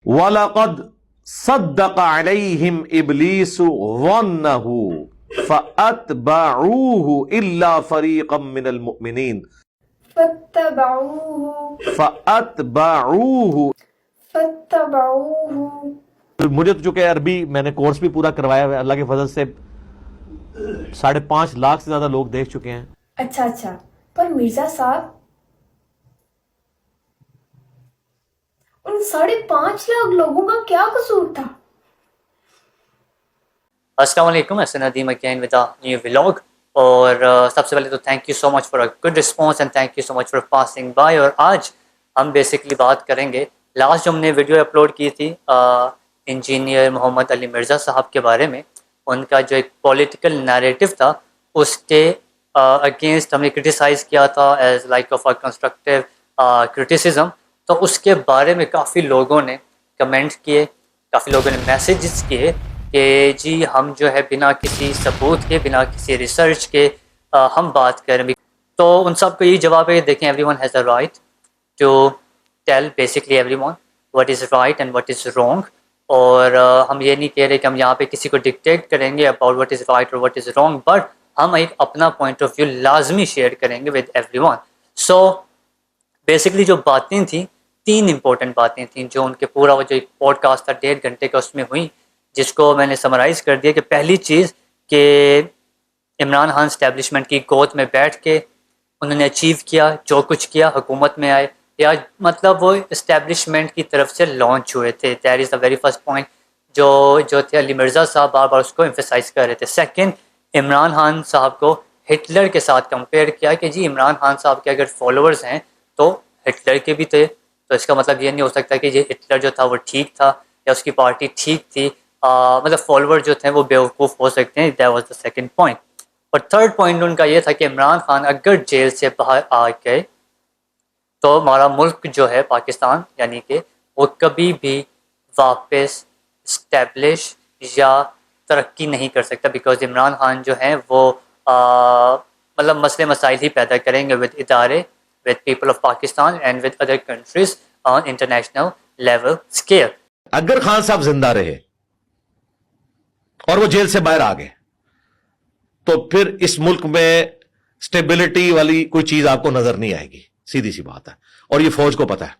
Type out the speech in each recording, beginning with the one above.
وَلَقَدْ صَدَّقَ عَلَيْهِمْ إِبْلِيسُ ظَنَّهُ فَأَتْبَعُوهُ إِلَّا فَرِيقًا مِّنَ الْمُؤْمِنِينَ فَأَتْبَعُوهُ مجھے تو چونکہ عربی میں نے کورس بھی پورا کروایا ہوا ہے، اللہ کے فضل سے 5.5 لاکھ سے زیادہ لوگ دیکھ چکے ہیں۔ اچھا پر مرزا صاحب ان 5.5 لاکھ لوگوں کا کیا قصور تھا؟ السلام علیکم، ایسے Nadeem again with new vlog. اور سب سے پہلے تو thank you so much for a good response and thank you so much for passing by. اور آج ہم بیسکلی بات کریں گے، لاسٹ جو ہم نے ویڈیو اپلوڈ کی تھی انجینئر محمد علی مرزا صاحب کے بارے میں، ان کا جو ایک پولیٹیکل نیریٹو تھا اس کے اگینسٹ ہم نے کرٹیسائز کیا تھا as like of a constructive criticism. تو اس کے بارے میں کافی لوگوں نے کمنٹ کیے، کافی لوگوں نے میسیجز کیے کہ جی ہم جو ہے بنا کسی ثبوت کے، بنا کسی ریسرچ کے ہم بات کریں۔ تو ان سب کو یہی جواب ہے، دیکھیں every one has a right to tell basically every one what is right and what is wrong. اور ہم یہ نہیں کہہ رہے کہ ہم یہاں پہ کسی کو ڈکٹیٹ کریں گے اباؤٹ وٹ از رائٹ اور وٹ از رانگ، بٹ ہم ایک اپنا پوائنٹ آف ویو لازمی شیئر کریں گے with every one. So basically جو باتیں تھیں، 3 امپورٹنٹ باتیں تھیں جو ان کے پورا وہ جو ایک پوڈ کاسٹ تھا 1.5 گھنٹے کا، اس میں ہوئی، جس کو میں نے سمرائز کر دیا کہ پہلی چیز کہ عمران خان اسٹیبلشمنٹ کی گود میں بیٹھ کے انہوں نے اچیو کیا جو کچھ کیا، حکومت میں آئے، یا مطلب وہ اسٹیبلشمنٹ کی طرف سے لانچ ہوئے تھے۔ That is the very first point جو تھے علی مرزا صاحب بار بار اس کو ایمفیسائز کر رہے تھے۔ سیکنڈ، عمران خان صاحب کو ہٹلر کے ساتھ کمپیئر کیا کہ جی عمران خان صاحب کے اگر فالوورز ہیں تو ہٹلر کے بھی تھے، تو اس کا مطلب یہ نہیں ہو سکتا کہ یہ ہٹلر جو تھا وہ ٹھیک تھا یا اس کی پارٹی ٹھیک تھی، مطلب فالوور جو تھے وہ بیوقوف ہو سکتے ہیں۔ That was the second point. اور تھرڈ پوائنٹ ان کا یہ تھا کہ عمران خان اگر جیل سے باہر آ گئے تو ہمارا ملک جو ہے پاکستان یعنی کہ وہ کبھی بھی واپس اسٹیبلش یا ترقی نہیں کر سکتا، بیکاز عمران خان جو ہیں وہ مطلب مسئلے مسائل ہی پیدا کریں گے ود ادارے، with people of Pakistan and with other countries on international level scale. اگر خان صاحب زندہ رہے اور وہ جیل سے باہر آ گئے تو پھر اس ملک میں سٹیبلٹی والی کوئی چیز آپ کو نظر نہیں آئے گی، سیدھی سی بات ہے، اور یہ فوج کو پتا ہے،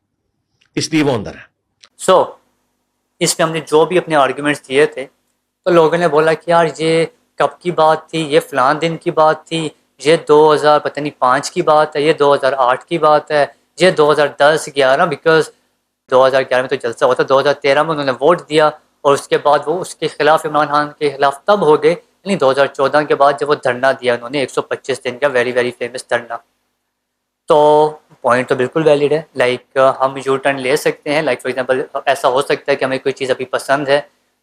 اس لیے وہ اندر ہے۔ سو اس میں ہم نے جو بھی اپنے آرگیومنٹس دیے تھے تو لوگوں نے بولا کہ یار یہ کب کی بات تھی، یہ فلاں دن کی بات تھی، یہ 2005 کی بات ہے، یہ 2008 کی بات ہے، یہ 2010-11، بیکاز 2011 میں تو جلسہ ہوتا، 2013 میں انہوں نے ووٹ دیا اور اس کے بعد وہ اس کے خلاف عمران خان کے خلاف تب ہو گئے، یعنی 2014 کے بعد جب وہ دھرنا دیا انہوں نے 125 دن کا ویری ویری فیمس دھرنا۔ تو پوائنٹ تو بالکل ویلڈ ہے، لائک ہم یو ٹرن لے سکتے ہیں، لائک فار ایگزامپل ایسا ہو سکتا ہے کہ ہمیں کوئی چیز ابھی پسند ہے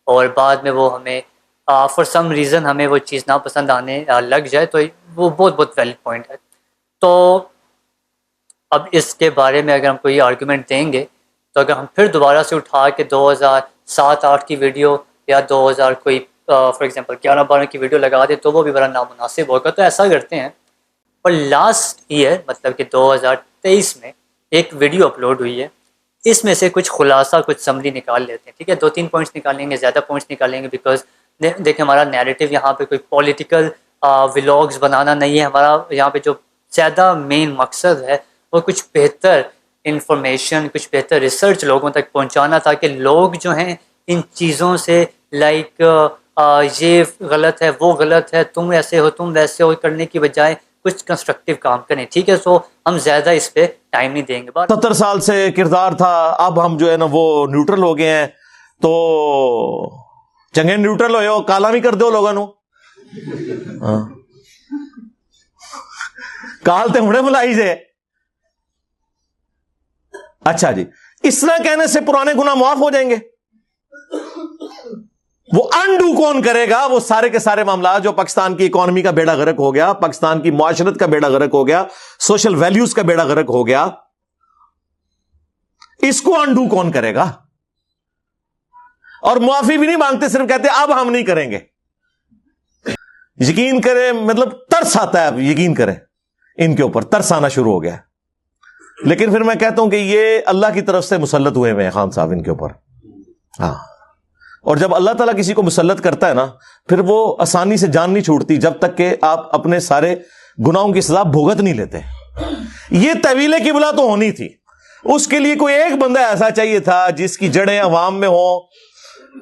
اور بعد میں وہ ہمیں فار سم ریزن ہمیں وہ چیز ناپسند آنے لگ جائے، تو وہ بہت ویلڈ پوائنٹ ہے۔ تو اب اس کے بارے میں اگر ہم کوئی آرگومنٹ دیں گے تو اگر ہم پھر دوبارہ سے اٹھا کے 2007-8 کی ویڈیو یا 2000 کوئی فار ایگزامپل 11-12 کی ویڈیو لگا دیں تو وہ بھی بڑا نامناسب ہوگا، تو ایسا کرتے ہیں۔ اور لاسٹ ایئر مطلب کہ 2023 میں ایک ویڈیو اپلوڈ ہوئی ہے، اس میں سے کچھ خلاصہ کچھ سمری نکال لیتے ہیں، ٹھیک ہے؟ 2-3 پوائنٹس نکالیں گے، زیادہ پوائنٹس نکالیں گے، بیکاز دیکھیں ہمارا نیریٹو یہاں پہ کوئی پولیٹیکل ولاگز بنانا نہیں ہے، ہمارا یہاں پہ جو زیادہ مین مقصد ہے وہ کچھ بہتر انفارمیشن، کچھ بہتر ریسرچ لوگوں تک پہنچانا، تاکہ لوگ جو ہیں ان چیزوں سے لائک یہ غلط ہے وہ غلط ہے، تم ایسے ہو تم ویسے ہو کرنے کی بجائے کچھ کنسٹرکٹیو کام کریں، ٹھیک ہے؟ سو ہم زیادہ اس پہ ٹائم نہیں دیں گے۔ 70 سال سے کردار تھا، اب ہم جو ہے نا وہ نیوٹرل ہو گئے ہیں، تو چنگے نیوٹرل ہوئے ہو کالا بھی کر دو لوگوں نو کال تے ہونے بلائی سے۔ اچھا جی، اس طرح کہنے سے پرانے گناہ معاف ہو جائیں گے؟ وہ انڈو کون کرے گا وہ سارے کے سارے معاملات جو پاکستان کی اکانومی کا بیڑا غرق ہو گیا، پاکستان کی معاشرت کا بیڑا غرق ہو گیا، سوشل ویلیوز کا بیڑا غرق ہو گیا، اس کو انڈو کون کرے گا؟ اور معافی بھی نہیں مانگتے، صرف کہتے اب ہم نہیں کریں گے۔ یقین کریں، مطلب ترس آتا ہے، اب یقین کریں ان کے اوپر ترس آنا شروع ہو گیا۔ لیکن پھر میں کہتا ہوں کہ یہ اللہ کی طرف سے مسلط ہوئے ہیں خان صاحب ان کے اوپر، ہاں، اور جب اللہ تعالیٰ کسی کو مسلط کرتا ہے نا، پھر وہ آسانی سے جان نہیں چھوڑتی جب تک کہ آپ اپنے سارے گناہوں کی سزا بھگت نہیں لیتے. یہ طویل قبلہ تو ہونی تھی، اس کے لیے کوئی ایک بندہ ایسا چاہیے تھا جس کی جڑیں عوام میں ہوں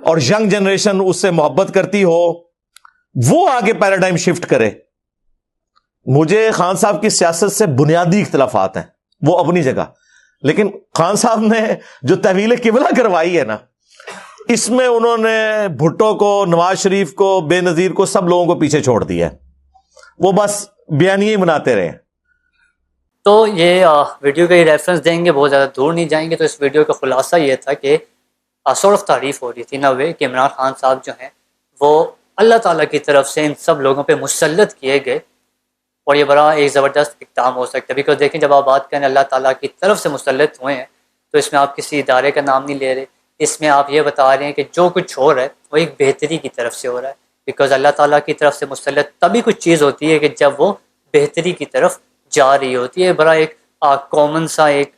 اور ینگ جنریشن اس سے محبت کرتی ہو، وہ آگے پیراڈائم شفٹ کرے. مجھے خان صاحب کی سیاست سے بنیادی اختلافات ہیں، وہ اپنی جگہ، لیکن خان صاحب نے جو تحویل قبلہ کروائی ہے نا، اس میں انہوں نے بھٹو کو، نواز شریف کو، بے نظیر کو، سب لوگوں کو پیچھے چھوڑ دیا ہے. وہ بس بیانیے ہی بناتے رہے. تو یہ ویڈیو کا یہ ریفرنس دیں گے، بہت زیادہ دور نہیں جائیں گے. تو اس ویڈیو کا خلاصہ یہ تھا کہ سورٹ آف تعریف ہو رہی تھی نوے کہ عمران خان صاحب جو ہیں وہ اللہ تعالیٰ کی طرف سے ان سب لوگوں پہ مسلط کیے گئے، اور یہ بڑا ایک زبردست اقدام ہو سکتا ہے. بیکاز دیکھیں جب آپ بات کریں اللہ تعالیٰ کی طرف سے مسلط ہوئے ہیں تو اس میں آپ کسی ادارے کا نام نہیں لے رہے، اس میں آپ یہ بتا رہے ہیں کہ جو کچھ ہو رہا ہے وہ ایک بہتری کی طرف سے ہو رہا ہے. بیکاز اللہ تعالیٰ کی طرف سے مسلط تبھی کچھ چیز ہوتی ہے کہ جب وہ بہتری کی طرف جا رہی ہوتی ہے. بڑا ایک کامن سا ایک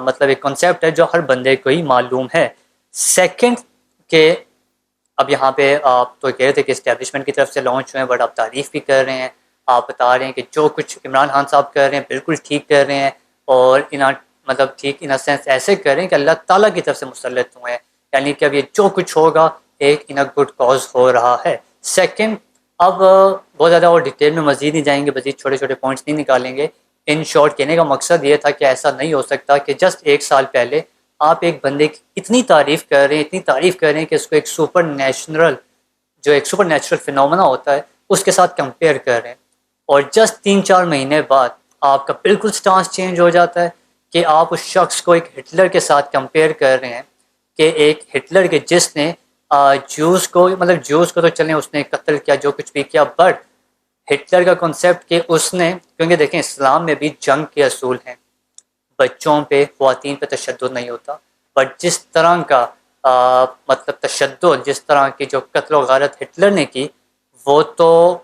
مطلب ایک کنسیپٹ ہے جو ہر بندے کو ہی معلوم ہے. سیکنڈ کہ اب یہاں پہ آپ تو کہہ رہے تھے کہ اسٹیبلشمنٹ کی طرف سے لانچ ہوئے ہیں، بٹ آپ تعریف بھی کر رہے ہیں، آپ بتا رہے ہیں کہ جو کچھ عمران خان صاحب کر رہے ہیں بالکل ٹھیک کر رہے ہیں، اور مطلب ٹھیک ان سینس ایسے کر رہے ہیں کہ اللہ تعالیٰ کی طرف سے مسلط ہوئے ہیں، یعنی کہ اب یہ جو کچھ ہوگا ایک ان گڈ کاز ہو رہا ہے. سیکنڈ، اب بہت زیادہ اور ڈیٹیل میں مزید نہیں جائیں گے، مزید چھوٹے چھوٹے پوائنٹس نہیں نکالیں گے. ان شارٹ کہنے کا مقصد یہ تھا کہ ایسا نہیں ہو سکتا کہ جسٹ ایک سال پہلے آپ ایک بندے کی اتنی تعریف کر رہے ہیں، اتنی تعریف کر رہے ہیں کہ اس کو ایک سپر نیچرل فینومنا ہوتا ہے اس کے ساتھ کمپیئر کر رہے ہیں، اور جسٹ 3-4 مہینے بعد آپ کا بالکل سٹانس چینج ہو جاتا ہے کہ آپ اس شخص کو ایک ہٹلر کے ساتھ کمپیئر کر رہے ہیں، کہ ایک ہٹلر کے جس نے جوز کو تو چلیں اس نے قتل کیا، جو کچھ بھی کیا، بٹ ہٹلر کا کنسیپٹ کہ اس نے، کیونکہ دیکھیں اسلام میں بھی جنگ کے اصول ہیں، بچوں پہ، خواتین پہ تشدد نہیں ہوتا، بٹ جس طرح کا مطلب تشدد، جس طرح کی جو قتل و غارت ہٹلر نے کی، وہ تو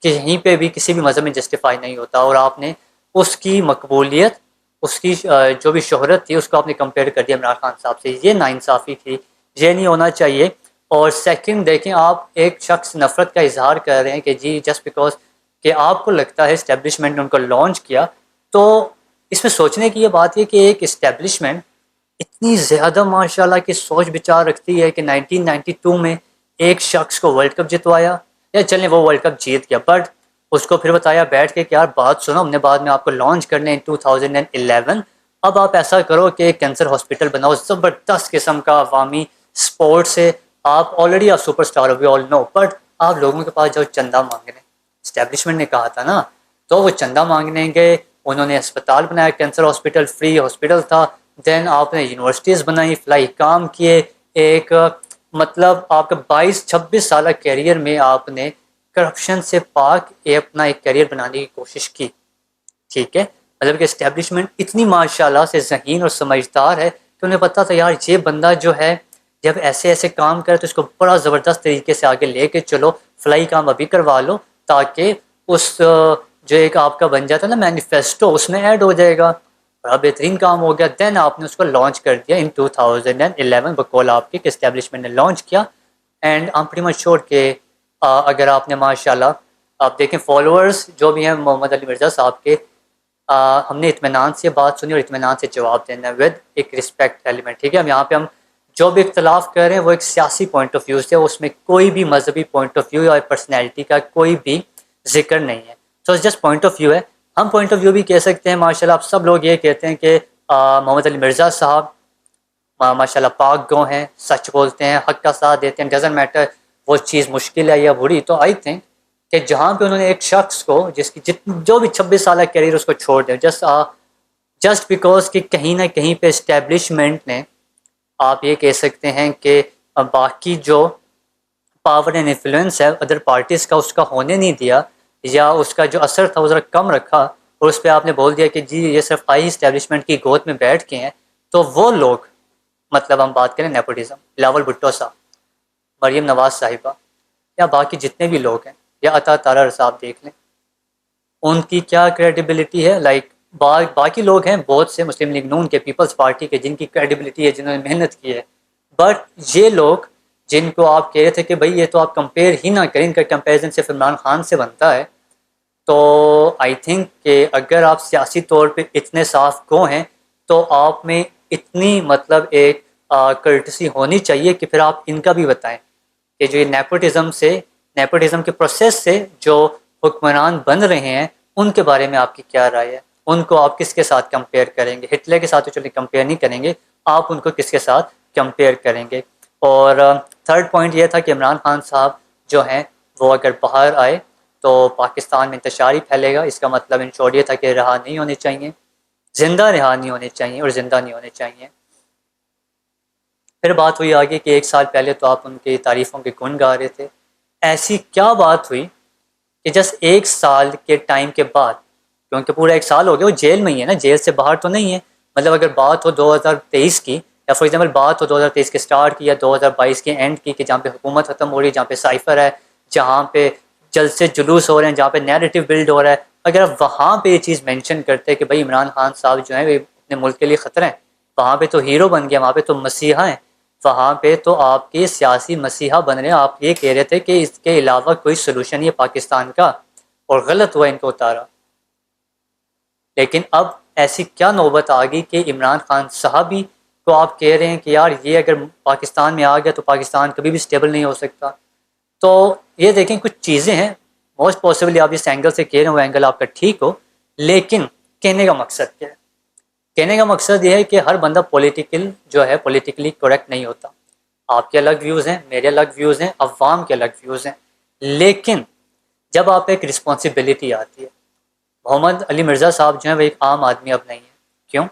کہیں پہ بھی کسی بھی مذہب میں جسٹیفائی نہیں ہوتا. اور آپ نے اس کی مقبولیت، اس کی جو بھی شہرت تھی، اس کو آپ نے کمپیئر کر دیا عمران خان صاحب سے. یہ ناانصافی تھی، یہ نہیں ہونا چاہیے. اور سیکنڈ دیکھیں، آپ ایک شخص نفرت کا اظہار کر رہے ہیں کہ جی جسٹ بیکاز کہ آپ کو لگتا ہے اسٹیبلشمنٹ نے ان کو لانچ کیا، تو اس میں سوچنے کی یہ بات ہے کہ ایک اسٹیبلشمنٹ اتنی زیادہ ماشاءاللہ کی سوچ بچار رکھتی ہے کہ 1992 میں ایک شخص کو ورلڈ کپ جتوایا، یا چلیں وہ ورلڈ کپ جیت گیا، بٹ اس کو پھر بتایا بیٹھ کے کہ یار بات سنو، ہم نے بعد میں آپ کو لانچ کرنے ان 2011، اب آپ ایسا کرو کہ ایک کینسر ہاسپٹل بناؤ، زبردست قسم کا عوامی سپورٹ سے، آپ آلریڈی آپ سپر اسٹار ہو، وی آل نو، بٹ آپ لوگوں کے پاس جاؤ چندہ مانگنے. اسٹیبلشمنٹ نے کہا تھا نا، تو وہ چندہ مانگنے گئے، انہوں نے اسپتال بنایا، کینسر ہاسپٹل فری ہاسپٹل تھا. دین آپ نے یونیورسٹیز بنائی، فلائی کام کیے، ایک مطلب آپ کا 22-26 سالہ کیریئر میں آپ نے کرپشن سے پاک اپنا ایک کیریئر بنانے کی کوشش کی. ٹھیک ہے، مطلب کہ اسٹیبلشمنٹ اتنی ماشاءاللہ سے ذہین اور سمجھدار ہے کہ انہیں پتہ تھا یار یہ بندہ جو ہے جب ایسے ایسے کام کرے تو اس کو بڑا زبردست طریقے سے آگے لے کے چلو، فلائی کام ابھی کروا لو تاکہ اس جو ایک آپ کا بن جاتا ہے نا مینیفیسٹو، اس میں ایڈ ہو جائے گا. بڑا بہترین کام ہو گیا. دین آپ نے اس کو لانچ کر دیا ان 2011 بقول آپ کے کہ اسٹیبلشمنٹ نے لانچ کیا. And I am pretty much sure کہ اگر آپ نے ماشاءاللہ آپ دیکھیں فالوورز جو بھی ہیں محمد علی مرزا صاحب کے، ہم نے اطمینان سے بات سنی اور اطمینان سے جواب دینا ود ایک رسپیکٹ ایلیمنٹ. ٹھیک ہے، ہم یہاں پہ ہم جو بھی اختلاف کر رہے ہیں وہ ایک سیاسی پوائنٹ آف ویو سے، اس میں کوئی بھی مذہبی پوائنٹ آف ویو یا پرسنالٹی کا کوئی بھی ذکر نہیں ہے. So just point of view ہے. ہم پوائنٹ آف ویو بھی کہہ سکتے ہیں ماشاءاللہ. آپ سب لوگ یہ کہتے ہیں کہ محمد علی مرزا صاحب ماشاءاللہ پاک گو ہیں، سچ بولتے ہیں، حق کا ساتھ دیتے ہیں، ڈزنٹ میٹر وہ چیز مشکل ہے یا بری. تو آئی تھنک کہ جہاں پہ انہوں نے ایک شخص کو جس کی جو بھی 26 سالہ کیریئر اس کو چھوڑ دیں، جسٹ بیکاز کہ کہیں نہ کہیں پہ اسٹیبلشمنٹ نے، آپ یہ کہہ سکتے ہیں کہ باقی جو پاور اینڈ انفلوئنس ہے ادر پارٹیز کا اس کا ہونے نہیں دیا، یا اس کا جو اثر تھا وہ ذرا کم رکھا، اور اس پہ آپ نے بول دیا کہ جی یہ صرف آئی اسٹیبلشمنٹ کی گود میں بیٹھ کے ہیں. تو وہ لوگ مطلب ہم بات کریں نیپوٹزم، بلاول بھٹو صاحب، مریم نواز صاحبہ، یا باقی جتنے بھی لوگ ہیں، یا عطا تارا صاحب دیکھ لیں، ان کی کیا کریڈیبلٹی ہے. لائک باقی لوگ ہیں بہت سے مسلم لیگ نون کے، پیپلز پارٹی کے، جن کی کریڈیبلٹی ہے، جنہوں نے محنت کی ہے، بٹ یہ لوگ جن کو آپ کہہ رہے تھے کہ بھائی یہ تو آپ کمپیئر ہی نہ کریں، ان کا کمپیریزن صرف عمران خان سے بنتا ہے، تو آئی تھنک کہ اگر آپ سیاسی طور پہ اتنے صاف گو ہیں تو آپ میں اتنی مطلب ایک کرٹسی ہونی چاہیے کہ پھر آپ ان کا بھی بتائیں کہ جو یہ نیپوٹزم کے پروسیس سے جو حکمران بن رہے ہیں ان کے بارے میں آپ کی کیا رائے ہے، ان کو آپ کس کے ساتھ کمپیئر کریں گے؟ ہٹلر کے ساتھ تو چلیے کمپیئر نہیں کریں گے، آپ ان کو کس کے ساتھ کمپیئر کریں گے؟ اور تھرڈ پوائنٹ یہ تھا کہ عمران خان صاحب جو ہیں وہ اگر باہر آئے تو پاکستان میں انتشار ہی پھیلے گا، اس کا مطلب ان شورٹ یہ تھا کہ رہا نہیں ہونے چاہیے، زندہ رہا نہیں ہونے چاہیے اور زندہ نہیں ہونے چاہیے۔ پھر بات ہوئی آگے کہ 1 سال پہلے تو آپ ان کی تعریفوں کے گن گا رہے تھے، ایسی کیا بات ہوئی کہ جس 1 سال کے ٹائم کے بعد، کیونکہ پورا 1 سال ہو گیا وہ جیل میں ہی ہے نا، جیل سے باہر تو نہیں ہے، مطلب اگر بات ہو 2023 کی یا فار ایگزامپل بات ہو 2023 کے سٹارٹ کی یا 2022 کے اینڈ کی، کہ جہاں پہ حکومت ختم ہو رہی ہے، جہاں پہ سائفر ہے، جہاں پہ جلسے جلوس ہو رہے ہیں، جہاں پہ نیریٹو بلڈ ہو رہا ہے، اگر آپ وہاں پہ یہ چیز مینشن کرتے کہ بھائی عمران خان صاحب جو ہیں وہ اپنے ملک کے لیے خطرہ ہیں، وہاں پہ تو ہیرو بن گیا، وہاں پہ تو مسیحا ہیں، وہاں پہ تو آپ کے سیاسی مسیحا بن رہے ہیں، آپ یہ کہہ رہے تھے کہ اس کے علاوہ کوئی سلوشن نہیں ہے پاکستان کا، اور غلط ہوا ان کو اتارا۔ لیکن اب ایسی کیا نوبت آ گئی کہ عمران خان صاحب ہی کو آپ کہہ رہے ہیں کہ یار یہ اگر پاکستان میں آ گیا تو پاکستان کبھی بھی سٹیبل نہیں ہو سکتا؟ تو یہ دیکھیں کچھ چیزیں ہیں، موسٹ پاسبلی آپ اس اینگل سے کہہ رہے ہیں وہ اینگل آپ کا ٹھیک ہو، لیکن کہنے کا مقصد کیا ہے؟ کہنے کا مقصد یہ ہے کہ ہر بندہ پولیٹیکلی کریکٹ نہیں ہوتا، آپ کے الگ ویوز ہیں، میرے الگ ویوز ہیں، عوام کے الگ ویوز ہیں، لیکن جب آپ ایک رسپانسبلٹی آتی ہے، محمد علی مرزا صاحب جو ہیں وہ ایک عام آدمی اب نہیں ہے، کیوں؟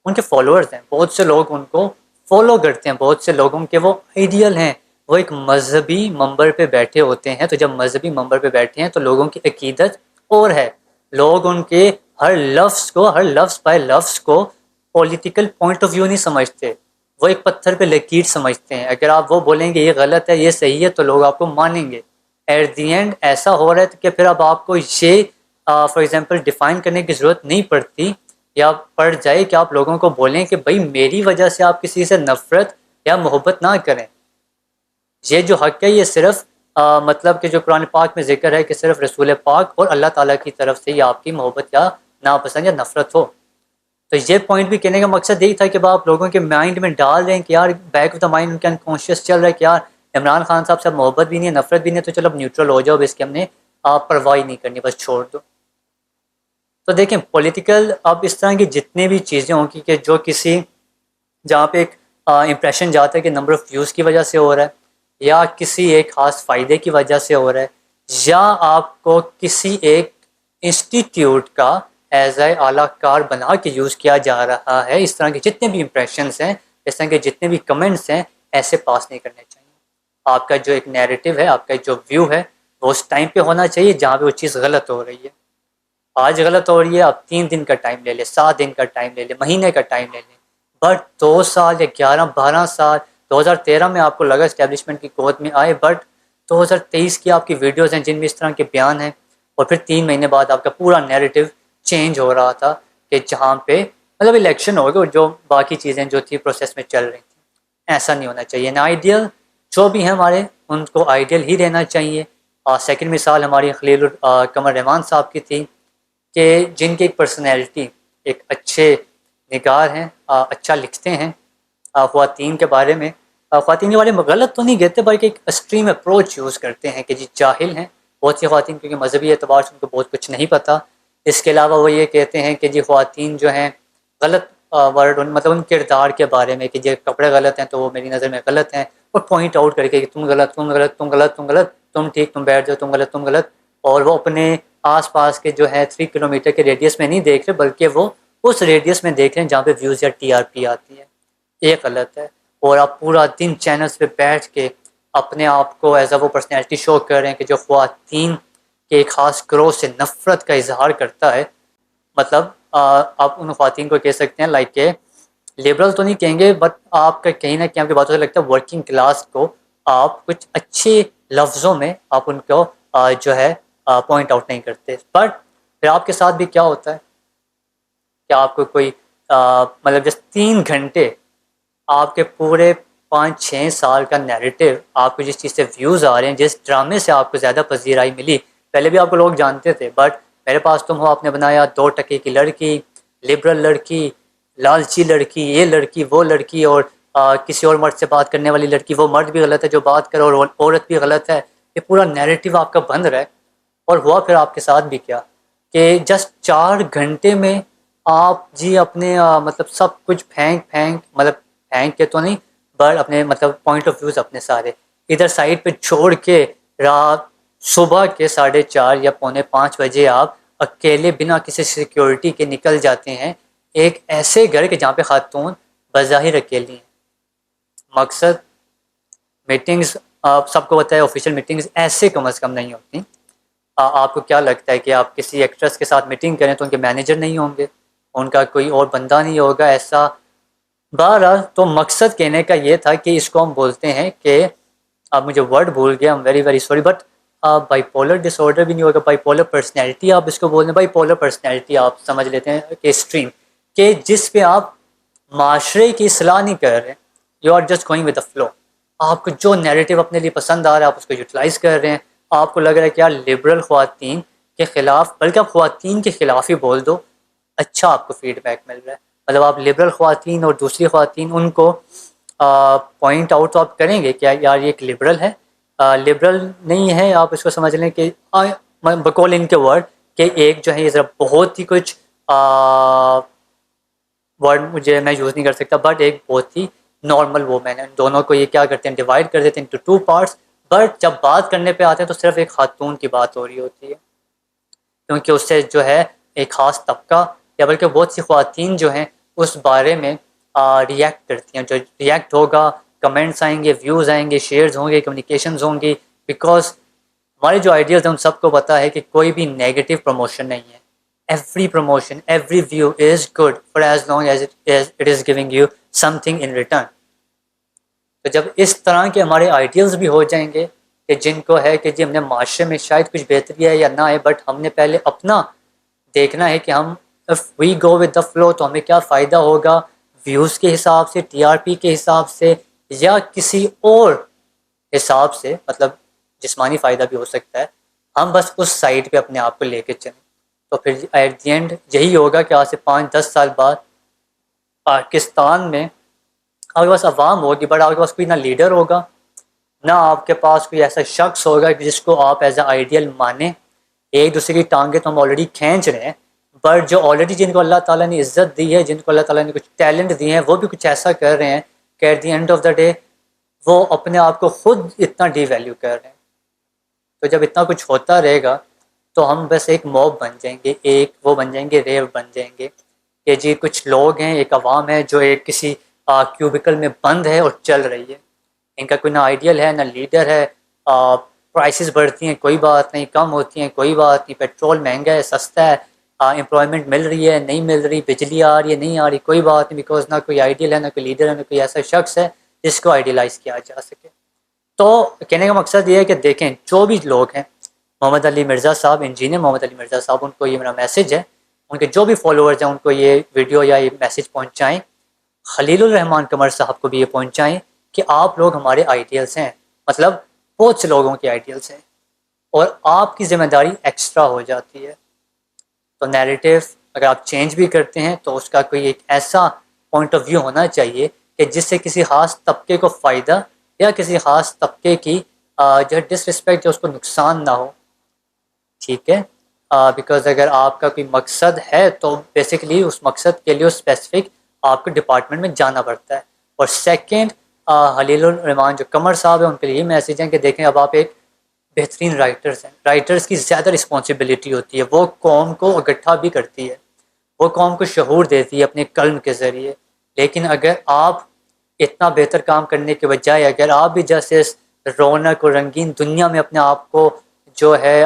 ان کے فالوورز ہیں، بہت سے لوگ ان کو فالو کرتے ہیں، بہت سے لوگوں کے وہ آئیڈیل ہیں، وہ ایک مذہبی منبر پہ بیٹھے ہوتے ہیں، تو جب مذہبی منبر پہ بیٹھے ہیں تو لوگوں کی عقیدت اور ہے، لوگ ان کے ہر لفظ پہ لفظ کو پولیٹیکل پوائنٹ آف ویو نہیں سمجھتے، وہ ایک پتھر پہ لکیر سمجھتے ہیں، اگر آپ وہ بولیں گے یہ غلط ہے یہ صحیح ہے تو لوگ آپ کو مانیں گے۔ ایٹ دی اینڈ ایسا ہو رہا ہے کہ پھر اب آپ کو یہ فار ایگزامپل ڈیفائن کرنے کی ضرورت نہیں پڑتی یا پڑ جائے کہ آپ لوگوں کو بولیں کہ بھائی میری وجہ سے آپ کسی سے نفرت یا محبت نہ کریں، یہ جو حق ہے یہ صرف مطلب کہ جو قرآن پاک میں ذکر ہے کہ صرف رسول پاک اور اللہ تعالیٰ کی طرف سے ہی آپ کی محبت یا ناپسند یا نفرت ہو۔ تو یہ پوائنٹ بھی کہنے کا مقصد یہی تھا کہ آپ لوگوں کے مائنڈ میں ڈال رہے ہیں کہ یار back of the mind in کے انکانشیس چل رہا ہے کہ یار عمران خان صاحب سے محبت بھی نہیں ہے نفرت بھی نہیں ہے، تو چلو اب نیوٹرل ہو جاؤ، اس کی ہم نے پرواہ نہیں کرنی، بس چھوڑ دو۔ تو دیکھیں پولیٹیکل اب اس طرح کی جتنے بھی چیزیں ہوں گی کہ جو کسی جہاں پہ ایک امپریشن جاتا ہے کہ نمبر آف ویوز کی وجہ سے ہو رہا ہے یا کسی ایک خاص فائدے کی وجہ سے ہو رہا ہے یا آپ کو کسی ایک انسٹیٹیوٹ کا ایز اے اعلیٰ کار بنا کے یوز کیا جا رہا ہے، اس طرح کے جتنے بھی امپریشنس ہیں، اس طرح کے جتنے بھی کمنٹس ہیں، ایسے پاس نہیں کرنے چاہیے۔ آپ کا جو ایک نیریٹو ہے، آپ کا جو ویو ہے وہ اس ٹائم پہ ہونا چاہیے جہاں پہ وہ چیز غلط ہو رہی ہے۔ آج غلط ہو رہی ہے، آپ 3 دن کا ٹائم لے لیں، 7 دن کا ٹائم لے لیں، مہینے کا ٹائم لے لیں، بٹ 2 سال یا 11-12 سال 2013 میں آپ کو لگا اسٹیبلشمنٹ کی قوت میں آئے، بٹ 2023 کی آپ کی ویڈیوز ہیں جن میں اس طرح کے بیان ہیں، اور پھر 3 مہینے بعد آپ کا پورا نیریٹو چینج ہو رہا تھا کہ جہاں پہ مطلب الیکشن ہو گیا اور جو باقی چیزیں جو تھی پروسیس میں چل رہی تھیں۔ ایسا نہیں ہونا چاہیے، نا آئیڈیل جو بھی ہیں ہمارے ان کو آئیڈیل ہی رہنا چاہیے۔ سیکنڈ مثال ہماری خلیل قمر رحمان صاحب کی تھی کہ جن کی ایک پرسنالٹی، ایک اچھے نگار ہیں، اچھا لکھتے ہیں خواتین کے بارے میں، خواتین کے بارے میں غلط تو نہیں کہتے بلکہ ایک اسٹریم اپروچ یوز کرتے ہیں کہ جی جاہل ہیں بہت سی خواتین کیونکہ مذہبی اعتبار سے ان کو بہت کچھ نہیں پتہ۔ اس کے علاوہ وہ یہ کہتے ہیں کہ جی خواتین جو ہیں غلط ورڈ مطلب ان کردار کے بارے میں کہ جی کپڑے غلط ہیں تو وہ میری نظر میں غلط ہیں، اور پوائنٹ آؤٹ کر کے کہ تم غلط تم غلط تم غلط تم غلط تم ٹھیک تم بیٹھ جاؤ تم غلط تم غلط، اور وہ اپنے آس پاس کے جو ہے 3 کلومیٹر کے ریڈیس میں نہیں دیکھ رہے بلکہ وہ اس ریڈیس میں دیکھ رہے ہیں جہاں پہ ویوز یا ٹی آر پی آتی ہے۔ یہ غلط ہے، اور آپ پورا دن چینلز پہ بیٹھ کے اپنے آپ کو ایز اے وہ پرسنالٹی شو کر رہے ہیں کہ جو خواتین کے ایک خاص گروہ سے نفرت کا اظہار کرتا ہے۔ مطلب آپ ان خواتین کو کہہ سکتے ہیں لائک کہ لبرل تو نہیں کہیں گے، بٹ آپ کا کہیں نہ کہیں آپ کی باتوں سے لگتا ہے ورکنگ کلاس کو آپ کچھ اچھے لفظوں میں آپ ان کو جو ہے پوائنٹ آؤٹ نہیں کرتے۔ بٹ پھر آپ کے ساتھ بھی کیا ہوتا ہے کہ آپ کو کوئی مطلب جس 3 گھنٹے آپ کے پورے 5-6 سال کا نیریٹو، آپ کو جس چیز سے ویوز آ رہے ہیں، جس ڈرامے سے آپ کو زیادہ پذیرائی ملی، پہلے بھی آپ کو لوگ جانتے تھے، بٹ میرے پاس تم ہو آپ نے بنایا 2 ٹکے کی لڑکی، لبرل لڑکی، لالچی لڑکی، یہ لڑکی وہ لڑکی، اور کسی اور مرد سے بات کرنے والی لڑکی، وہ مرد بھی غلط ہے جو بات کرے اور عورت بھی غلط ہے. یہ پورا نیریٹو آپ کا بن رہا ہے. اور ہوا پھر آپ کے ساتھ بھی کیا کہ جسٹ 4 گھنٹے میں آپ جی اپنے مطلب سب کچھ پھینک کے تو نہیں، بٹ اپنے مطلب پوائنٹ آف ویوز اپنے سارے ادھر سائڈ پہ چھوڑ کے رات صبح کے 4:30 یا 4:45 بجے آپ اکیلے بنا کسی سیکیورٹی کے نکل جاتے ہیں ایک ایسے گھر کے جہاں پہ خاتون بظاہر اکیلی ہیں. مقصد میٹنگز آپ سب کو پتہ ہے، آفیشیل میٹنگز ایسے کم از کم نہیں ہوتی. آپ کو کیا لگتا ہے کہ آپ کسی ایکٹریس کے ساتھ میٹنگ کریں تو ان کے مینیجر نہیں ہوں گے، ان کا کوئی اور بندہ نہیں ہوگا ایسا؟ بہرحال تو مقصد کہنے کا یہ تھا کہ اس کو ہم بولتے ہیں کہ اب مجھے ورڈ بھول گیا، very very sorry, but bipolar disorder بھی نہیں ہوگا، بائی پولر پرسنالٹی آپ اس کو بولتے ہیں. بائی پولر پرسنالٹی آپ سمجھ لیتے ہیں کہ اسٹریم کہ جس پہ آپ معاشرے کی اصلاح نہیں کر رہے، you are just going with the flow. آپ کو جو نیریٹو اپنے لیے پسند آ رہا ہے آپ اس کو یوٹیلائز کر رہے ہیں. آپ کو لگ رہا ہے کہ یار لبرل خواتین کے خلاف، بلکہ آپ خواتین کے خلاف ہی بول دو، اچھا آپ کو فیڈ بیک مل رہا ہے. مطلب آپ لبرل خواتین اور دوسری خواتین ان کو پوائنٹ آؤٹ تو آپ کریں گے کہ یار یہ ایک لبرل ہے، لبرل نہیں ہے. آپ اس کو سمجھ لیں کہ بقول ان کے ورڈ کہ ایک جو ہے یہ ذرا بہت ہی کچھ ورڈ مجھے میں یوز نہیں کر سکتا، بٹ ایک بہت ہی نارمل وومین ہے. دونوں کو یہ کیا کرتے ہیں، ڈیوائڈ کر دیتے ہیں انٹو 2 پارٹس. بٹ جب بات کرنے پہ آتے ہیں تو صرف ایک خاتون کی بات ہو رہی ہوتی ہے، کیونکہ اس سے جو ہے ایک خاص طبقہ یا بلکہ بہت سی خواتین جو ہیں اس بارے میں ریئیکٹ کرتی ہیں. جو ریئیکٹ ہوگا، کمنٹس آئیں گے، ویوز آئیں گے، شیئرز ہوں گے، کمیونیکیشنز ہوں گی، بیکاز ہمارے جو آئیڈیاز ہیں ان سب کو پتہ ہے کہ کوئی بھی نیگیٹو پروموشن نہیں ہے. Every promotion, every view is good for as long as it is giving you something in return. تو جب اس طرح کے ہمارے آئیڈیلز بھی ہو جائیں گے کہ جن کو ہے کہ جی ہم نے معاشرے میں شاید کچھ بہتری ہے یا نہ ہے، بٹ ہم نے پہلے اپنا دیکھنا ہے کہ ہم if we go with the flow تو ہمیں کیا فائدہ ہوگا، ویوز کے حساب سے، ٹی آر پی کے حساب سے، یا کسی اور حساب سے، مطلب جسمانی فائدہ بھی ہو سکتا ہے. ہم بس اس سائڈ پہ اپنے آپ کو لے کے چلیں تو پھر ایٹ دی اینڈ یہی ہوگا کہ آج سے 5-10 سال بعد پاکستان میں آپ کے پاس عوام ہوگی، بٹ آپ کے پاس کوئی نہ لیڈر ہوگا، نہ آپ کے پاس کوئی ایسا شخص ہوگا جس کو آپ ایز اے آئیڈیل مانیں. ایک دوسرے کی ٹانگیں تو ہم آلریڈی کھینچ رہے ہیں، بٹ جو آلریڈی جن کو اللہ تعالیٰ نے عزت دی ہے، جن کو اللہ تعالیٰ نے کچھ ٹیلنٹ دیے ہیں، وہ بھی کچھ ایسا کر رہے ہیں کہ at the end of the day وہ اپنے آپ کو خود اتنا ڈی ویلیو کر رہے ہیں. تو جب اتنا کچھ ہوتا رہے گا تو ہم بس ایک موب بن جائیں گے، ایک وہ بن جائیں گے، ریو بن جائیں گے کہ جی کچھ لوگ ہیں، ایک عوام ہے جو ایک کسی کیوبیکل میں بند ہے اور چل رہی ہے. ان کا کوئی نہ آئیڈیل ہے نہ لیڈر ہے. پرائسز بڑھتی ہیں کوئی بات نہیں، کم ہوتی ہیں کوئی بات نہیں، پیٹرول مہنگا ہے سستا ہے، امپلائمنٹ مل رہی ہے نہیں مل رہی، بجلی آ رہی ہے نہیں آ رہی، کوئی بات نہیں، بیکاز نہ کوئی آئیڈیل ہے، نہ کوئی لیڈر ہے، نہ کوئی ایسا شخص ہے جس کو آئیڈیلائز کیا جا سکے. تو کہنے کا مقصد یہ ہے کہ دیکھیں جو بھی لوگ ہیں، محمد علی مرزا صاحب، انجینئر محمد علی مرزا صاحب، ان کو یہ میرا میسج ہے، ان کے جو بھی فالوورز ہیں ان کو یہ ویڈیو یا یہ میسج پہنچائیں. خلیل الرحمان قمر صاحب کو بھی یہ پہنچائیں کہ آپ لوگ ہمارے آئیڈیلز ہیں، مطلب بہت سے لوگوں کے آئیڈیلز ہیں، اور آپ کی ذمہ داری ایکسٹرا ہو جاتی ہے. تو نیریٹو اگر آپ چینج بھی کرتے ہیں تو اس کا کوئی ایک ایسا پوائنٹ آف ویو ہونا چاہیے کہ جس سے کسی خاص طبقے کو فائدہ یا کسی خاص طبقے کی جو ڈس رسپیکٹ جو اس کو نقصان نہ ہو. ٹھیک ہے، بیکاز اگر آپ کا کوئی مقصد ہے تو بیسیکلی اس مقصد کے لیے اسپیسیفک آپ کو ڈپارٹمنٹ میں جانا پڑتا ہے. اور سیکنڈ، خلیل الرحمان جو قمر صاحب ہیں ان کے لیے میسیج ہیں کہ دیکھیں اب آپ ایک بہترین رائٹرز ہیں. رائٹرز کی زیادہ رسپانسبلٹی ہوتی ہے، وہ قوم کو اکٹھا بھی کرتی ہے، وہ قوم کو شعور دیتی ہے اپنے قلم کے ذریعے. لیکن اگر آپ اتنا بہتر کام کرنے کے بجائے اگر آپ بھی جیسے رونق اور رنگین دنیا میں اپنے آپ کو جو ہے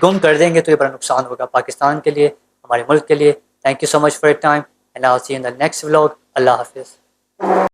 گم کر دیں گے تو یہ بڑا نقصان ہوگا پاکستان کے لیے، ہمارے ملک کے لیے. Thank you so much for your time and I will see you in the next vlog. اللہ حافظ.